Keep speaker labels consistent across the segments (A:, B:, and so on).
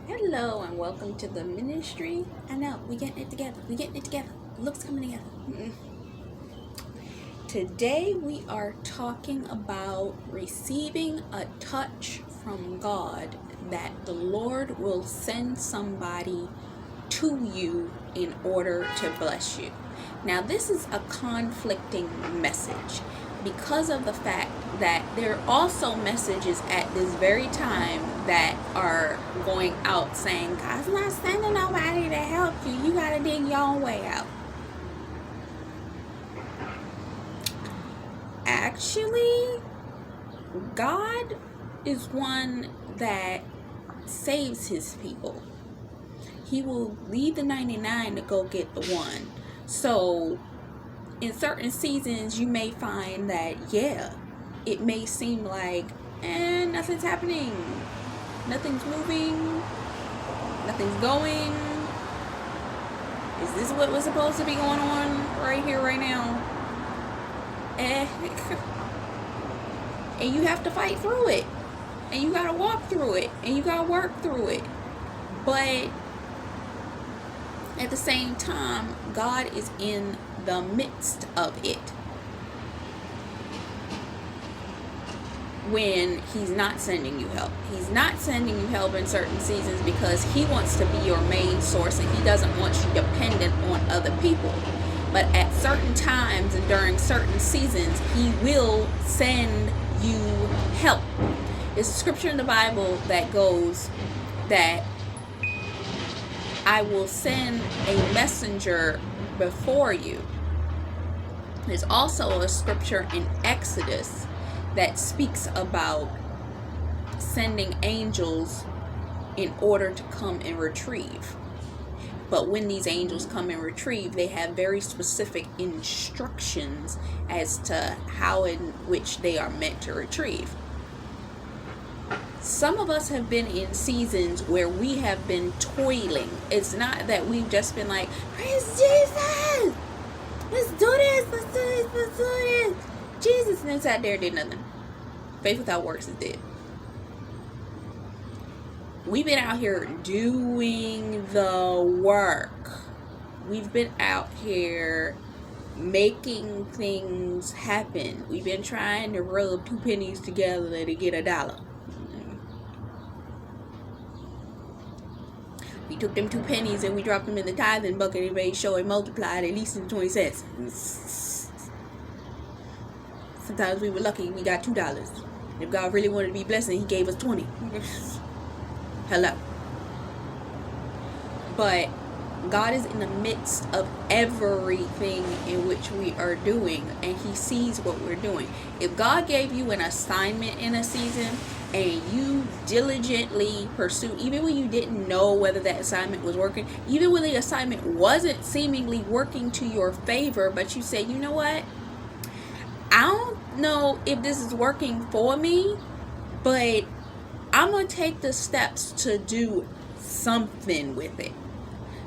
A: Hello and welcome to the ministry. I know, we getting it together. We getting it together. Looks coming together. Today we are talking about receiving a touch from God that the Lord will send somebody to you in order to bless you. Now, this is a conflicting message because of the fact that there are also messages at this very time that are going out saying, God's not sending nobody to help you. You got to dig your own way out. Actually, God is one that saves his people. He will leave the 99 to go get the one. So in certain seasons you may find that it may seem like nothing's happening, nothing's moving, nothing's going. Is this what was supposed to be going on right here right now? And you have to fight through it, and you gotta walk through it, and you gotta work through it. But at the same time, God is in the midst of it when he's not sending you help. He's not sending you help in certain seasons because he wants to be your main source, and he doesn't want you dependent on other people. But at certain times and during certain seasons, he will send you help. There's a scripture in the Bible that goes that I will send a messenger before you. There's also a scripture in Exodus that speaks about sending angels in order to come and retrieve. But when these angels come and retrieve, they have very specific instructions as to how in which they are meant to retrieve. Some of us have been in seasons where we have been toiling. It's not that we've just been like, praise Jesus, let's do this, let's do this, let's do this. Jesus, and then sat there and did nothing. Faith without works is dead. We've been out here doing the work. We've been out here making things happen. We've been trying to rub two pennies together to get $1. We took them 2 pennies and we dropped them in the tithing bucket and made sure it multiplied at least in 20 cents. Sometimes we were lucky we got $2. If God really wanted to be blessing, he gave us 20. Hello. But God is in the midst of everything in which we are doing, and he sees what we're doing. If God gave you an assignment in a season and you diligently pursue, even when you didn't know whether that assignment was working, even when the assignment wasn't seemingly working to your favor, but you say, you know what? I don't know if this is working for me, but I'm going to take the steps to do something with it.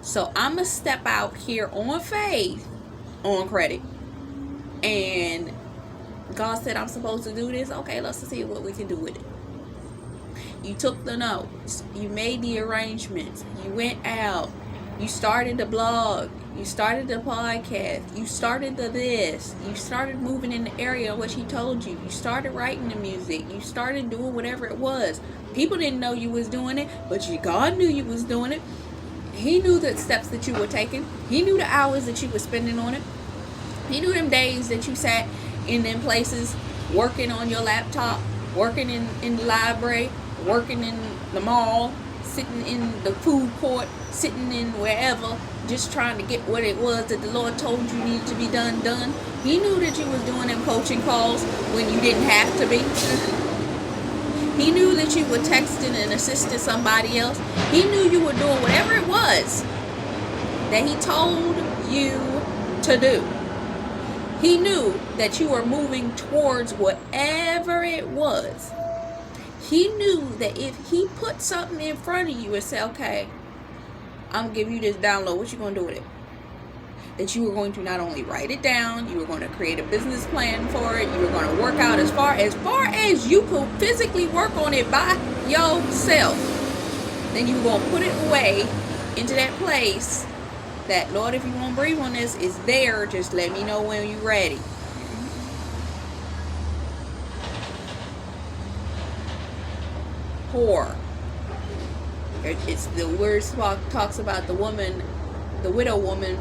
A: So I'm going to step out here on faith, on credit. And God said I'm supposed to do this. Okay, let's see what we can do with it. You took the notes. You made the arrangements. You went out. You started the blog. You started the podcast. You started the this. You started moving in the area of what he told you. You started writing the music. You started doing whatever it was. People didn't know you was doing it, but God knew you was doing it. He knew the steps that you were taking. He knew the hours that you were spending on it. He knew them days that you sat in them places, working on your laptop, working in the library, working in the mall, sitting in the food court, sitting in wherever, just trying to get what it was that the Lord told you needed to be done. He knew that you was doing them coaching calls when you didn't have to be. He knew that you were texting and assisting somebody else. He knew you were doing whatever it was that he told you to do. He knew that you were moving towards whatever it was. He knew that if he put something in front of you and said, okay, I'm going to give you this download, what you going to do with it? That you were going to not only write it down, you were going to create a business plan for it, you were going to work out as far as you could physically work on it by yourself. then you're going to put it away into that place that, Lord, if you want to breathe on this, it's there. Just let me know when you're ready. Poor. It's the word talks about the woman, the widow woman,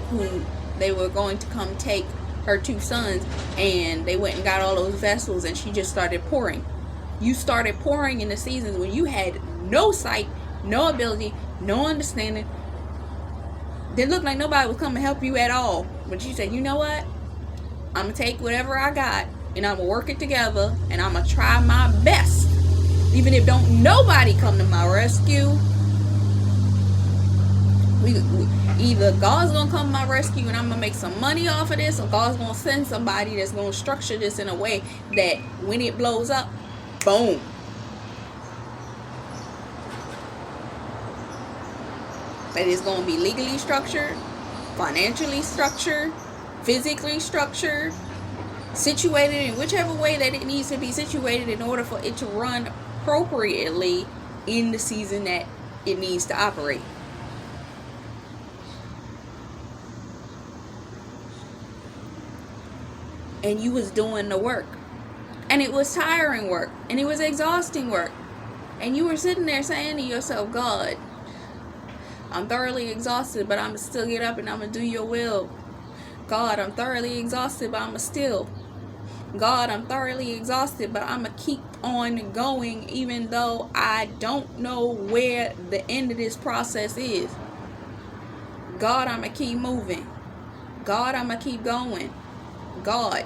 A: who they were going to come take her 2 sons, and they went and got all those vessels, and she just started pouring. You started pouring in the seasons when you had no sight, no ability, no understanding. Didn't look like nobody would come and help you at all. But you said, you know what? I'm going to take whatever I got, and I'm going to work it together, and I'm going to try my best. Even if don't nobody come to my rescue, either God's going to come to my rescue and I'm going to make some money off of this, or God's going to send somebody that's going to structure this in a way that when it blows up, boom. That it's going to be legally structured, financially structured, physically structured, situated in whichever way that it needs to be situated in order for it to run appropriately in the season that it needs to operate. And you was doing the work, and it was tiring work, and it was exhausting work, and you were sitting there saying to yourself, God, I'm thoroughly exhausted, but I'm gonna still get up and I'm gonna do your will. God, I'm thoroughly exhausted, but I'm gonna still. God, I'm thoroughly exhausted, but I'm gonna keep on going even though I don't know where the end of this process is. God, I'm gonna keep moving. God, I'm gonna keep going. God,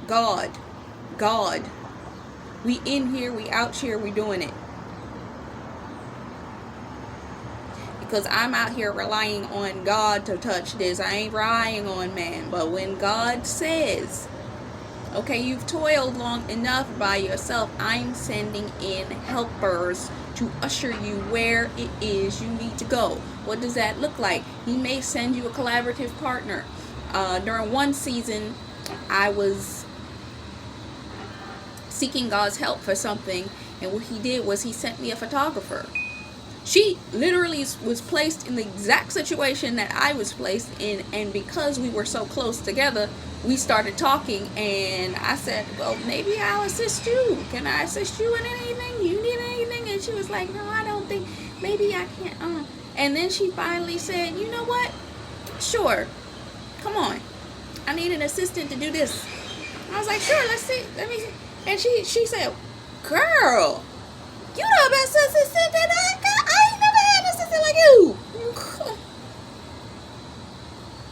A: God, God. We in here, we out here, we doing it. Because I'm out here relying on God to touch this. I ain't relying on man. But when God says, okay, you've toiled long enough by yourself, I'm sending in helpers to usher you where it is you need to go. What does that look like? He may send you a collaborative partner. During one season, I was seeking God's help for something, and what he did was he sent me a photographer. She literally was placed in the exact situation that I was placed in, and because we were so close together, we started talking, and I said, well, maybe I'll assist you. Can I assist you in anything? You need anything? And she was like, no, I don't think, maybe I can't. And then she finally said, you know what? Sure. Come on. I need an assistant to do this. I was like, sure, let's see. Let me see. And she said, girl, you the best assistant that I got. I ain't never had an assistant like you.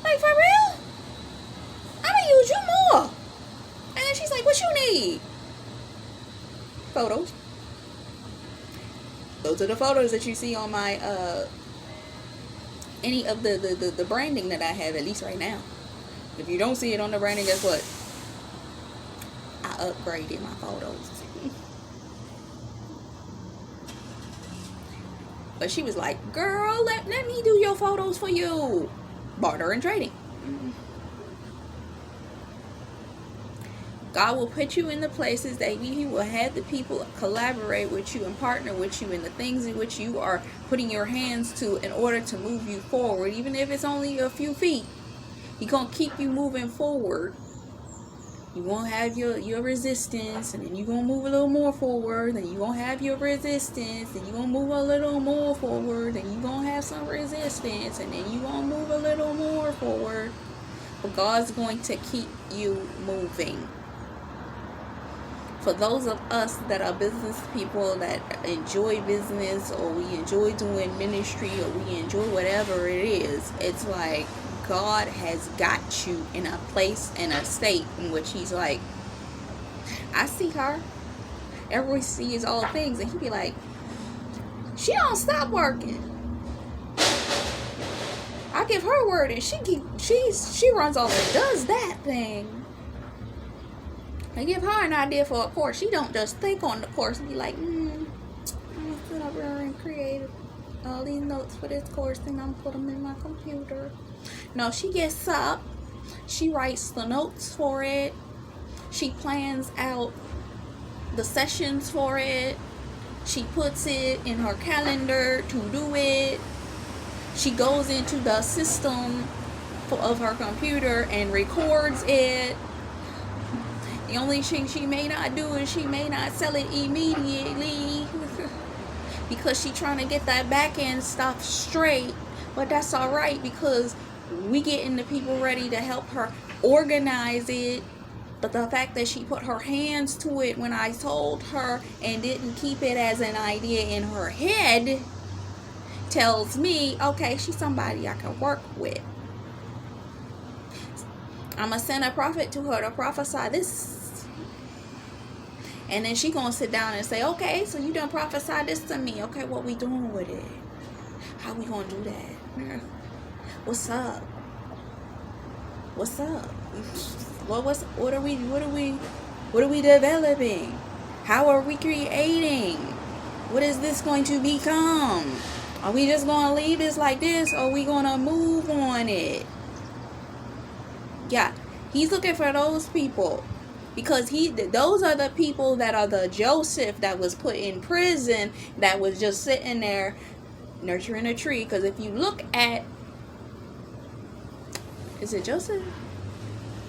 A: Like, for real? I'm gonna use you more. And then she's like, what you need? Photos. Those are the photos that you see on my any of the branding that I have, at least right now. If you don't see it on the branding, guess what? I upgraded my photos. But she was like, girl, let me do your photos for you. Barter and trading. God will put you in the places that he will have the people collaborate with you and partner with you in the things in which you are putting your hands to in order to move you forward. Even if it's only a few feet, he's going to keep you moving forward. You're going to have your resistance, and then you're going to move a little more forward, and you're going to have your resistance, and you're going to move a little more forward, and you're going to have some resistance, and then you're going to move a little more forward. But God's going to keep you moving. For those of us that are business people that enjoy business, or we enjoy doing ministry, or we enjoy whatever it is, it's like God has got you in a place, in a state in which he's like, I see her. Elroys sees all things, and he be like, she don't stop working. I give her word, and she runs off and does that thing. I give her an idea for a course. She don't just think on the course and be like, I'm gonna sit up there and create all these notes for this course, and I'm put them in my computer. No, she gets up, she writes the notes for it, she plans out the sessions for it, She puts it in her calendar to do it. She goes into the system of her computer and records it. The only thing she may not do is she may not sell it immediately because she's trying to get that back end stuff straight. But that's all right, because we getting the people ready to help her organize it. But the fact that she put her hands to it when I told her and didn't keep it as an idea in her head tells me, okay, she's somebody I can work with. I'm going to send a prophet to her to prophesy this. And then she going to sit down and say, okay, so you done prophesy this to me. Okay, what we doing with it? How we going to do that? What's up? What's up? What are we developing? How are we creating? What is this going to become? Are we just going to leave this like this, or are we going to move on it? Yeah, he's looking for those people, because those are the people that are the Joseph that was put in prison, that was just sitting there nurturing a tree. Because if you look at, is it Joseph?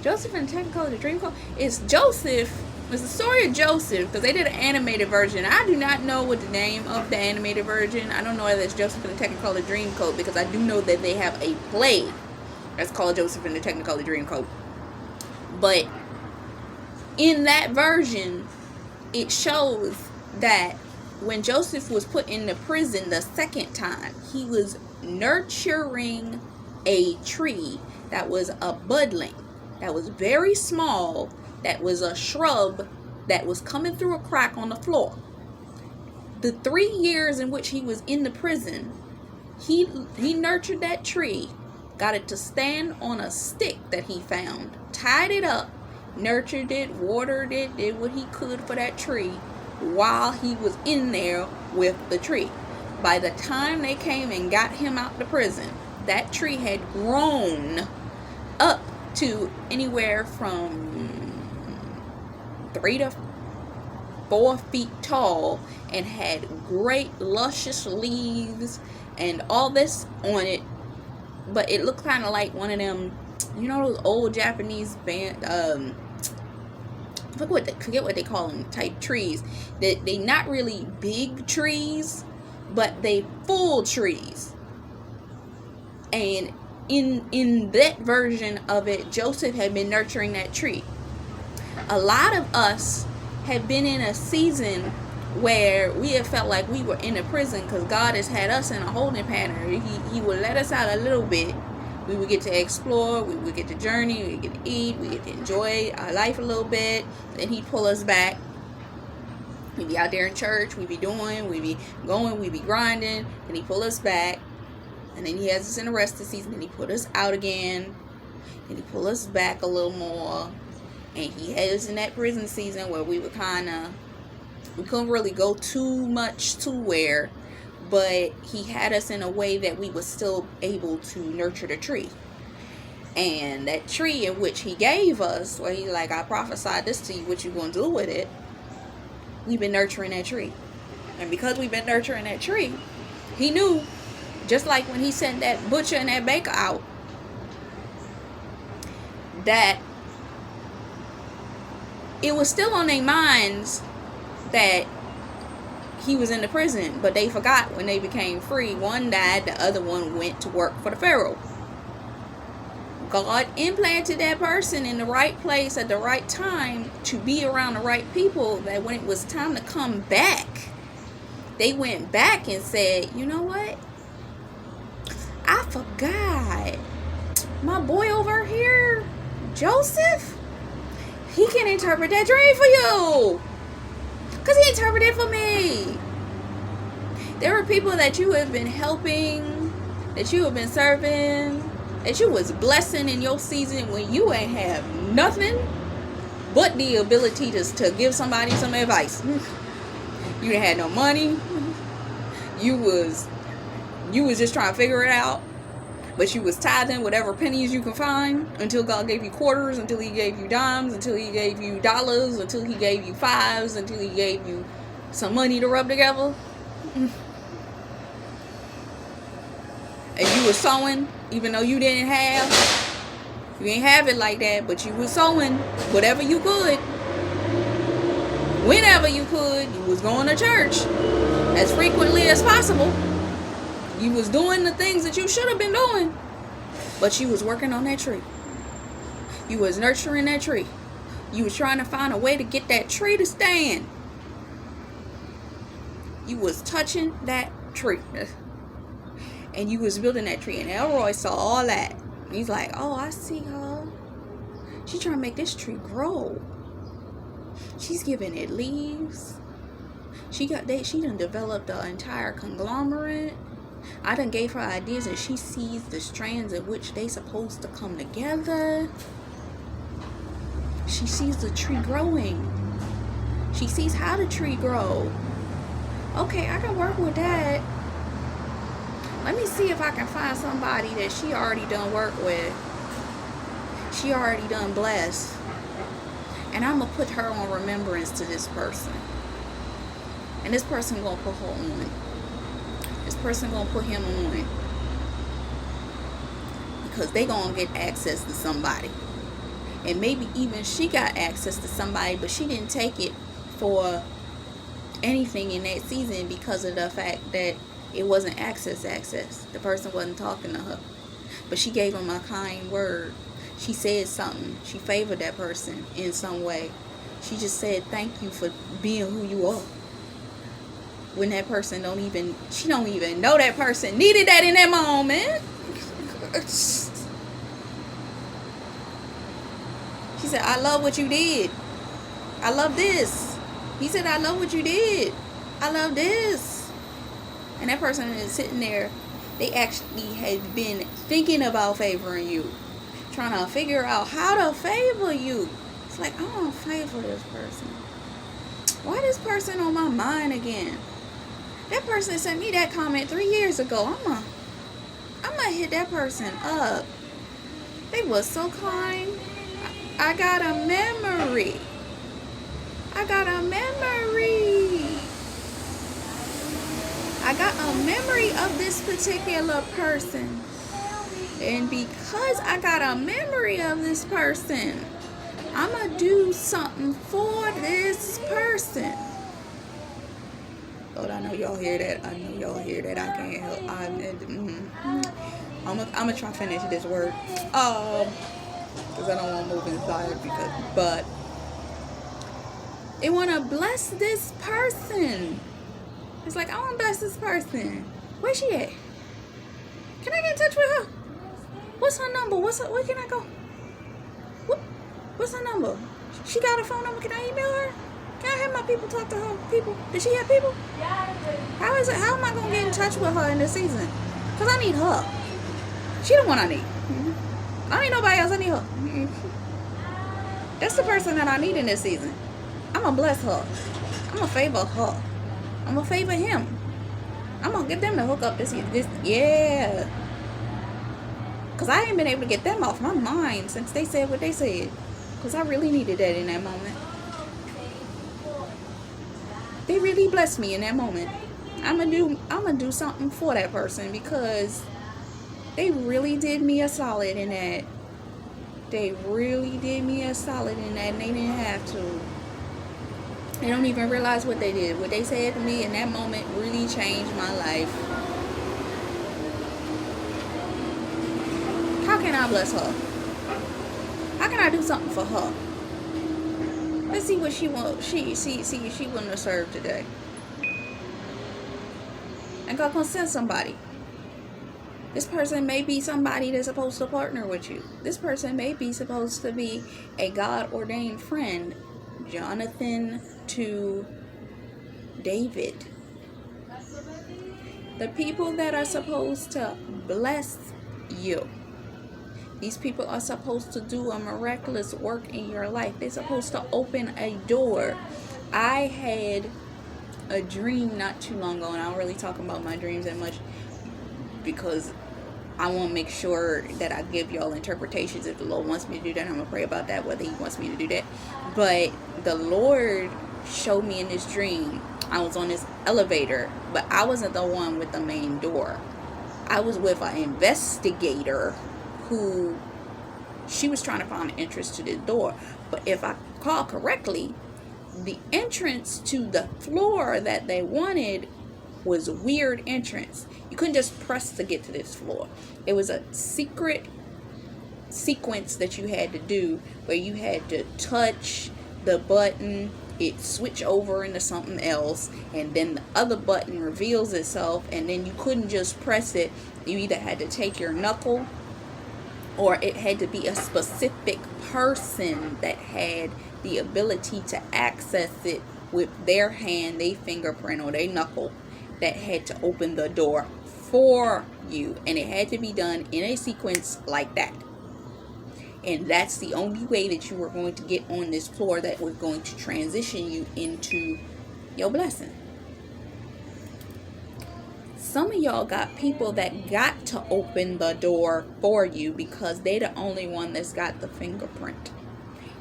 A: Joseph in Technicolor, the Dreamcoat. It's Joseph. It's the story of Joseph, because they did an animated version. I do not know what the name of the animated version. I don't know whether it's Joseph in the Technicolor Dreamcoat, because I do know that they have a play that's called Joseph in the Technicolor Dreamcoat. But in that version, it shows that when Joseph was put in the prison the second time, he was nurturing a tree that was a budling, that was very small, that was a shrub that was coming through a crack on the floor. The 3 years in which he was in the prison, he nurtured that tree, got it to stand on a stick that he found, tied it up, nurtured it, watered it, did what he could for that tree while he was in there with the tree. By the time they came and got him out of prison, that tree had grown up to anywhere from 3 to 4 feet tall and had great luscious leaves and all this on it. But it looked kind of like one of them, you know, those old Japanese band, forget what they call them, type trees. They not really big trees, but they full trees. And in that version of it, Joseph had been nurturing that tree. A lot of us have been in a season where we have felt like we were in a prison, because God has had us in a holding pattern. He would let us out a little bit. We would get to explore, we would get to journey, we would get to eat, we get to enjoy our life a little bit. Then he'd pull us back. We'd be out there in church, we'd be doing, we'd be going, we'd be grinding. Then he'd pull us back. And then he has us in a resting season, and he put us out again. And he pull us back a little more. And he had us in that prison season where we were we couldn't really go too much to where, but he had us in a way that we were still able to nurture the tree. And that tree in which he gave us, where he like, I prophesied this to you, what you gonna do with it? We've been nurturing that tree. And because we've been nurturing that tree, he knew, just like when he sent that butcher and that baker out, that it was still on their minds that he was in the prison, but they forgot when they became free. One died, the other one went to work for the Pharaoh. God implanted that person in the right place at the right time to be around the right people, that when it was time to come back, they went back and said, you know what? I forgot. My boy over here, Joseph, he can interpret that dream for you. Because he interpreted it for me. There are people that you have been helping, that you have been serving, that you was blessing in your season when you ain't have nothing but the ability to give somebody some advice. You didn't have no money. You was just trying to figure it out. But you was tithing whatever pennies you can find until God gave you quarters, until he gave you dimes, until he gave you dollars, until he gave you fives, until he gave you some money to rub together. And you were sowing, even though you didn't have. You didn't have it like that, but you were sowing whatever you could. Whenever you could, you was going to church as frequently as possible. You was doing the things that you should have been doing, but you was working on that tree. You was nurturing that tree. You was trying to find a way to get that tree to stand. You was touching that tree. And you was building that tree. And Elroy saw all that. He's like, oh, I see her. She's trying to make this tree grow. She's giving it leaves. She done developed the entire conglomerate. I done gave her ideas, and she sees the strands in which they supposed to come together. She sees the tree growing. She sees how the tree grow. Okay, I can work with that. Let me see if I can find somebody that she already done work with. She already done blessed. And I'm going to put her on remembrance to this person. And this person going to put her on. This person going to put him on. Because they going to get access to somebody. And maybe even she got access to somebody, but she didn't take it for anything in that season because of the fact that it wasn't access. The person wasn't talking to her. But she gave him a kind word. She said something. She favored that person in some way. She just said thank you for being who you are. When that person she don't even know that person needed that in that moment. She said, I love what you did. I love this. He said, I love what you did. I love this. And that person is sitting there. They actually had been thinking about favoring you. Trying to figure out how to favor you. It's like, I want to favor this person. Why this person on my mind again? That person sent me that comment 3 years ago. I'm gonna hit that person up. They was so kind. I got a memory. I got a memory of this particular person. And because I got a memory of this person, I'm going to do something for this person. Oh, I know y'all hear that. I can't help. I'm going to try to finish this word. Because I don't want to move inside. But it want to bless this person. It's like, I want to bless this person. Where's she at? Can I get in touch with her? What's her number? Where can I go? What's her number? She got a phone number. Can I email her? Can I have my people talk to her people? Does she have people? How am I going to get in touch with her in this season? Because I need her. She the one I need. I ain't nobody else. I need her. That's the person that I need in this season. I'm going to bless her. I'm going to favor her. I'm going to favor him. I'm going to get them to hook up this. Yeah. Because I ain't been able to get them off my mind since they said what they said. Because I really needed that in that moment. They really blessed me in that moment. I'm gonna do something for that person because they really did me a solid in that. They really did me a solid in that, and they didn't have to. They don't even realize what they did. What they said to me in that moment really changed my life. How can I bless her? How can I do something for her? Let's see what she wants. She wouldn't have served today. And God gonna send somebody. This person may be somebody that's supposed to partner with you. This person may be supposed to be a God-ordained friend. Jonathan to David. The people that are supposed to bless you. These people are supposed to do a miraculous work in your life. They're supposed to open a door. I had a dream not too long ago, and I don't really talk about my dreams that much because I want to make sure that I give y'all interpretations. If the Lord wants me to do that, I'm going to pray about that, whether he wants me to do that. But the Lord showed me in this dream I was on this elevator, but I wasn't the one with the main door. I was with an investigator who, she was trying to find an entrance to the door. But if I recall correctly, the entrance to the floor that they wanted was a weird entrance. You couldn't just press to get to this floor. It was a secret sequence that you had to do where you had to touch the button, it switch over into something else, and then the other button reveals itself, and then you couldn't just press it. You either had to take your knuckle, or it had to be a specific person that had the ability to access it with their hand, their fingerprint, or their knuckle, that had to open the door for you. And it had to be done in a sequence like that. And that's the only way that you were going to get on this floor that was going to transition you into your blessing. Some of y'all got people that got to open the door for you because they're the only one that's got the fingerprint.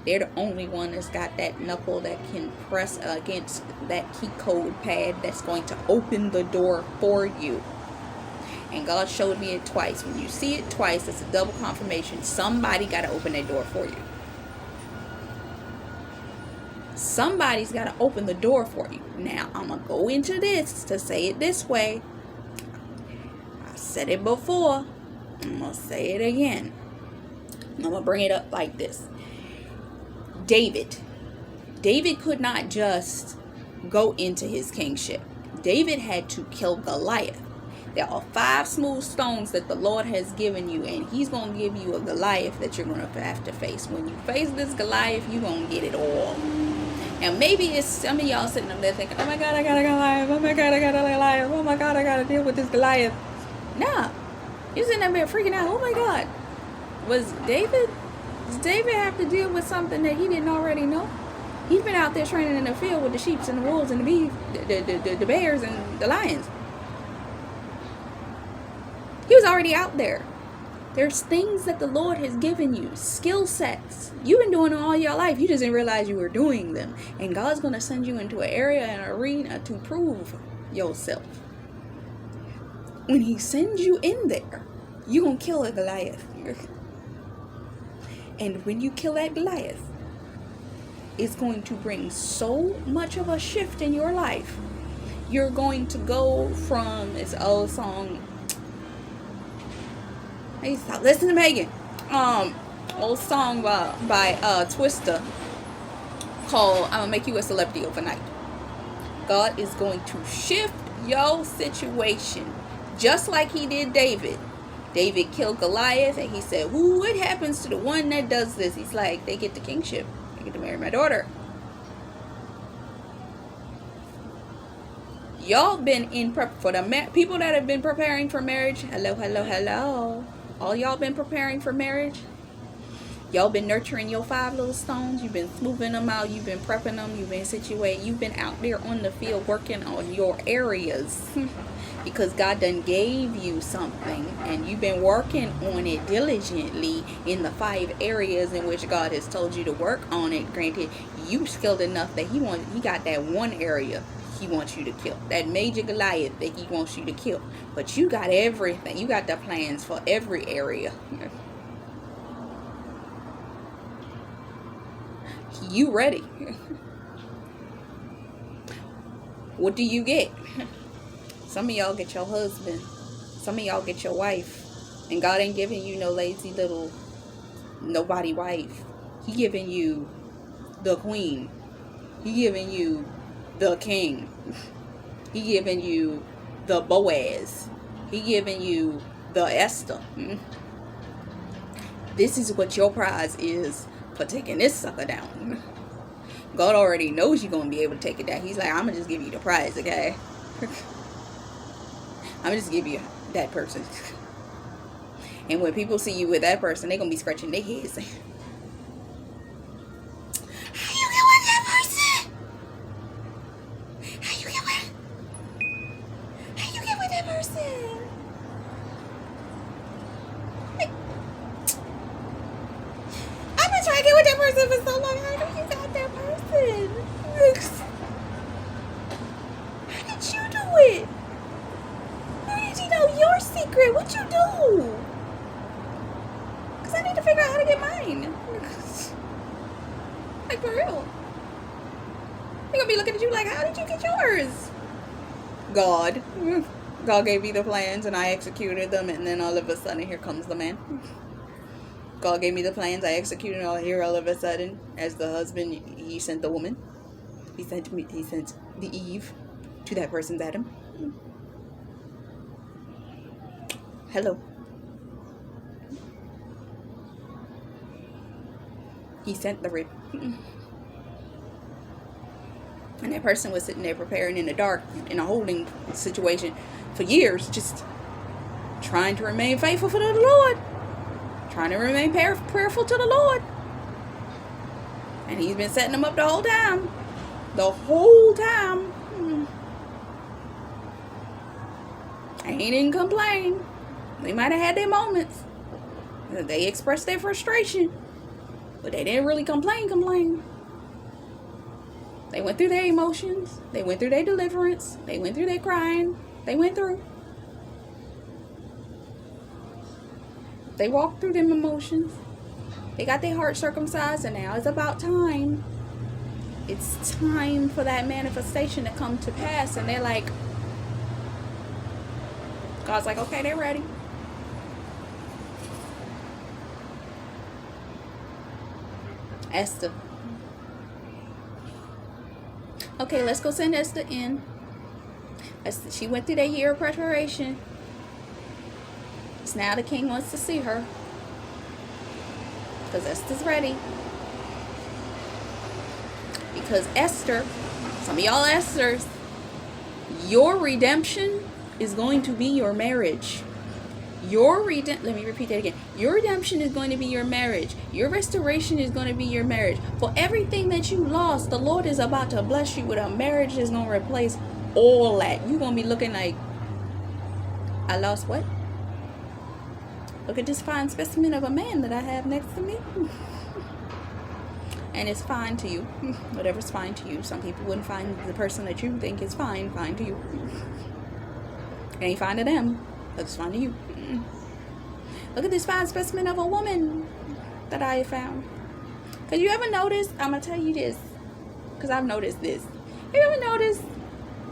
A: They're the only one that's got that knuckle that can press against that key code pad that's going to open the door for you. And God showed me it twice. When you see it twice, it's a double confirmation. Somebody got to open that door for you. Somebody's got to open the door for you. Now, I'm going to go into this to say it this way. I said it before. I'm going to say it again. I'm going to bring it up like this. David could not just go into his kingship. David had to kill Goliath. There are 5 smooth stones that the Lord has given you, and he's going to give you a Goliath that you're going to have to face. When you face this Goliath, you're going to get it all. Now, maybe it's some of y'all sitting up there thinking, oh my God, I got a Goliath. Oh my God, I got a Goliath. Oh my God, I got to deal with this Goliath. Nah, you're sitting up there freaking out. Oh my God. Does David have to deal with something that he didn't already know? He's been out there training in the field with the sheep and the wolves and the beef, the bears and the lions. He was already out there. There's things that the Lord has given you, skill sets. You've been doing them all your life. You just didn't realize you were doing them. And God's going to send you into an area and an arena to prove yourself. When he sends you in there, you're going to kill a Goliath. And when you kill that Goliath, it's going to bring so much of a shift in your life. You're going to go from this old song. Hey, stop listening to Megan. Old song by Twister called "I'm Gonna Make You a Celebrity Overnight." God is going to shift your situation just like he did David. David killed Goliath, and he said, "Ooh, what happens to the one that does this?" He's like, "They get the kingship. They get to marry my daughter." Y'all been in prep for the people that have been preparing for marriage. Hello. All y'all been preparing for marriage. Y'all been nurturing your 5 little stones. You've been smoothing them out. You've been prepping them. You've been situating. You've been out there on the field working on your areas. Because God done gave you something, and you've been working on it diligently in the 5 areas in which God has told you to work on it. Granted, you skilled enough that he got that one area he wants you to kill, that major Goliath that he wants you to kill. But you got everything. You got the plans for every area. You ready? What do you get? Some of y'all get your husband. Some of y'all get your wife. And God ain't giving you no lazy little nobody wife. He giving you the queen. He giving you the king. He giving you the Boaz. He giving you the Esther. This is what your prize is for taking this sucker down. God already knows you're going to be able to take it down. He's like, I'm going to just give you the prize, okay? I'm just give you that person. And when people see you with that person, they're going to be scratching their heads saying, how you get with that person? How you get with that person? I've been trying to get with that person for so long. How do you got that person? secret. What you do? Because I need to figure out how to get mine. Like, for real. They're going to be looking at you like, how did you get yours? God. God gave me the plans and I executed them, and then all of a sudden, here comes the man. God gave me the plans, I executed all here. All of a sudden, as the husband, he sent the woman. He sent the Eve to that person's Adam. Hello. He sent the rib. And that person was sitting there preparing in the dark, in a holding situation for years, just trying to remain faithful for the Lord. Trying to remain prayerful to the Lord. And he's been setting them up the whole time. The whole time. And he didn't complain. They might have had their moments. They expressed their frustration. But they didn't really complain. They went through their emotions. They went through their deliverance. They went through their crying. They went through. They walked through them emotions. They got their heart circumcised, and now it's about time. It's time for that manifestation to come to pass. And they're like, God's like, okay, they're ready. Esther. Okay, let's go send Esther in. She went through that year of preparation. So now the king wants to see her. Because Esther's ready. Because Esther, some of y'all Esthers, your redemption is going to be your marriage. Let me repeat that again. Your redemption is going to be your marriage. Your restoration is going to be your marriage. For everything that you lost, the Lord is about to bless you with a marriage that's going to replace all that. You're going to be looking like, I lost what? Look at this fine specimen of a man that I have next to me. And it's fine to you. Whatever's fine to you. Some people wouldn't find the person that you think is fine to you. It ain't fine to them, but it's fine to you. Look at this fine specimen of a woman that I have found. Because you ever notice, I'm going to tell you this, because I've noticed this. You ever notice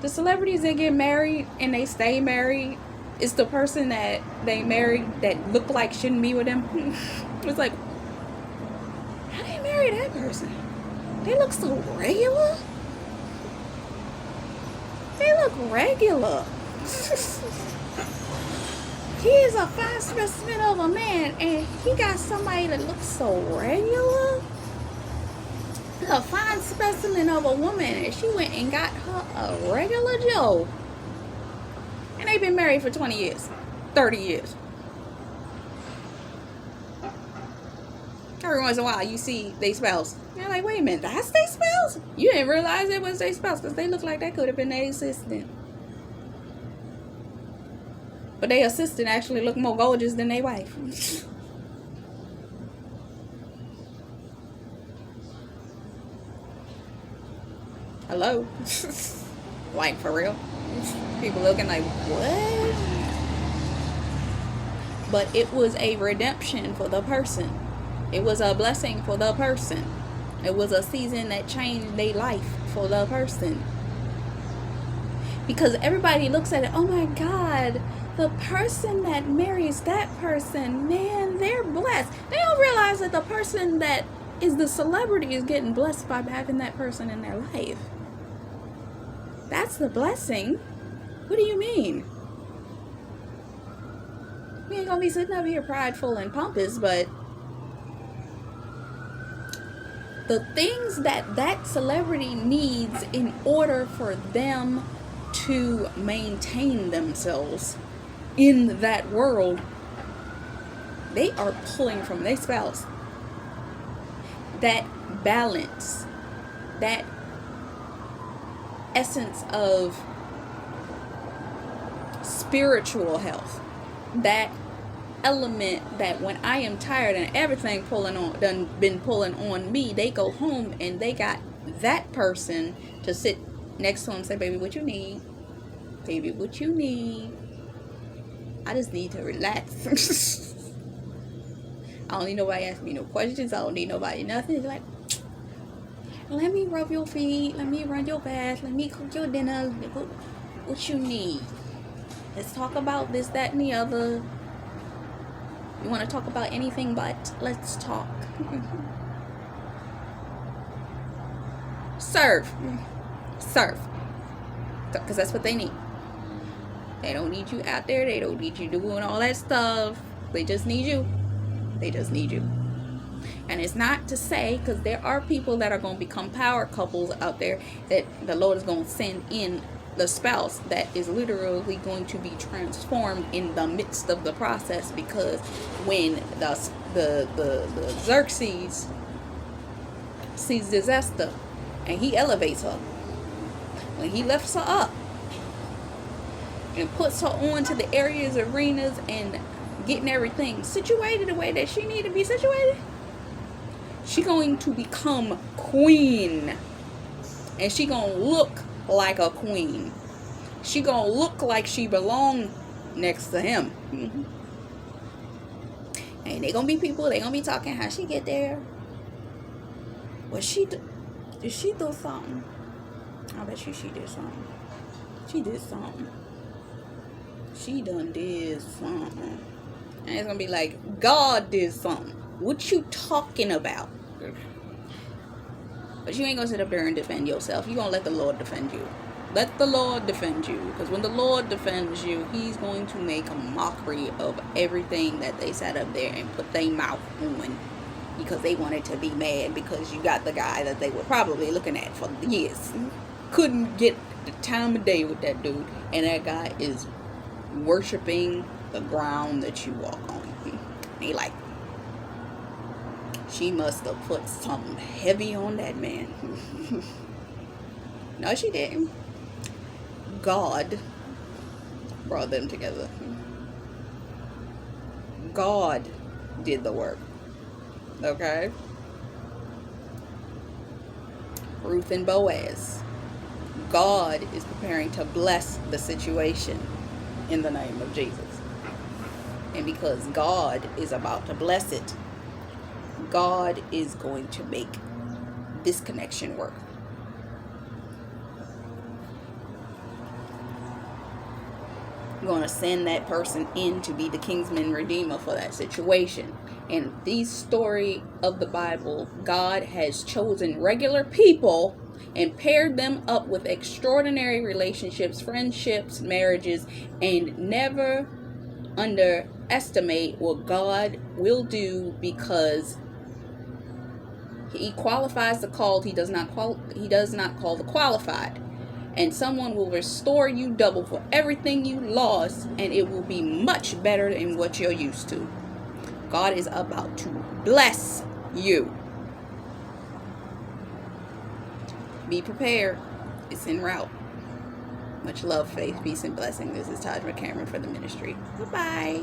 A: the celebrities that get married and they stay married, it's the person that they married that look like shouldn't be with them? It's like, how they marry that person? They look so regular. They look regular. He is a fine specimen of a man, and he got somebody that looks so regular. A fine specimen of a woman, and she went and got her a regular Joe. And they've been married for 20 years, 30 years. Every once in a while, you see their spouse. You're like, wait a minute, that's their spouse? You didn't realize it was their spouse, because they look like they could have been their assistant. But their assistant actually looked more gorgeous than their wife. Hello? Like, for real? People looking like, what? But it was a redemption for the person. It was a blessing for the person. It was a season that changed their life for the person. Because everybody looks at it, oh my God, the person that marries that person, man, they're blessed. They don't realize that the person that is the celebrity is getting blessed by having that person in their life. That's the blessing. What do you mean? We ain't gonna be sitting up here prideful and pompous, but the things that celebrity needs in order for them to maintain themselves in that world, they are pulling from their spouse. That balance, that essence of spiritual health, that element that when I am tired and everything been pulling on me, they go home and they got that person to sit next to them and say, baby, what you need? Baby, what you need? I just need to relax. I don't need nobody asking me no questions. I don't need nobody nothing. It's like, let me rub your feet. Let me run your bath. Let me cook your dinner. What you need? Let's talk about this, that, and the other. You want to talk about anything but let's talk. Serve. Because that's what they need. They don't need you out there. They don't need you doing all that stuff. They just need you. And it's not to say, because there are people that are going to become power couples out there, that the Lord is going to send in the spouse that is literally going to be transformed in the midst of the process. Because when the Xerxes sees disaster and he elevates her, when he lifts her up and puts her on to the areas, arenas, and getting everything situated the way that she need to be situated, she going to become queen. And she gonna look like a queen. She gonna look like she belong next to him. And they gonna be people, they gonna be talking how she get there. Well, did she do something? I bet you she did something. She did something. She done did something. And it's gonna be like, God did something. What you talking about? But you ain't gonna sit up there and defend yourself. You gonna let the Lord defend you. Let the Lord defend you. Because when the Lord defends you, he's going to make a mockery of everything that they sat up there and put their mouth on. Because they wanted to be mad because you got the guy that they were probably looking at for years. Couldn't get the time of day with that dude. And that guy is worshiping the ground that you walk on. He like, she must have put something heavy on that man. No, she didn't. God brought them together. God did the work. Okay? Ruth and Boaz. God is preparing to bless the situation in the name of Jesus. And because God is about to bless it, God is going to make this connection work. Going to send that person in to be the kinsman redeemer for that situation. And these story of the Bible, God has chosen regular people and paired them up with extraordinary relationships, friendships, marriages, and never underestimate what God will do, because he qualifies the called. He does not call the qualified. And someone will restore you double for everything you lost, and it will be much better than what you're used to. God is about to bless you. Be prepared. It's en route. Much love, faith, peace, and blessing. This is Taj McCameron for the ministry. Goodbye.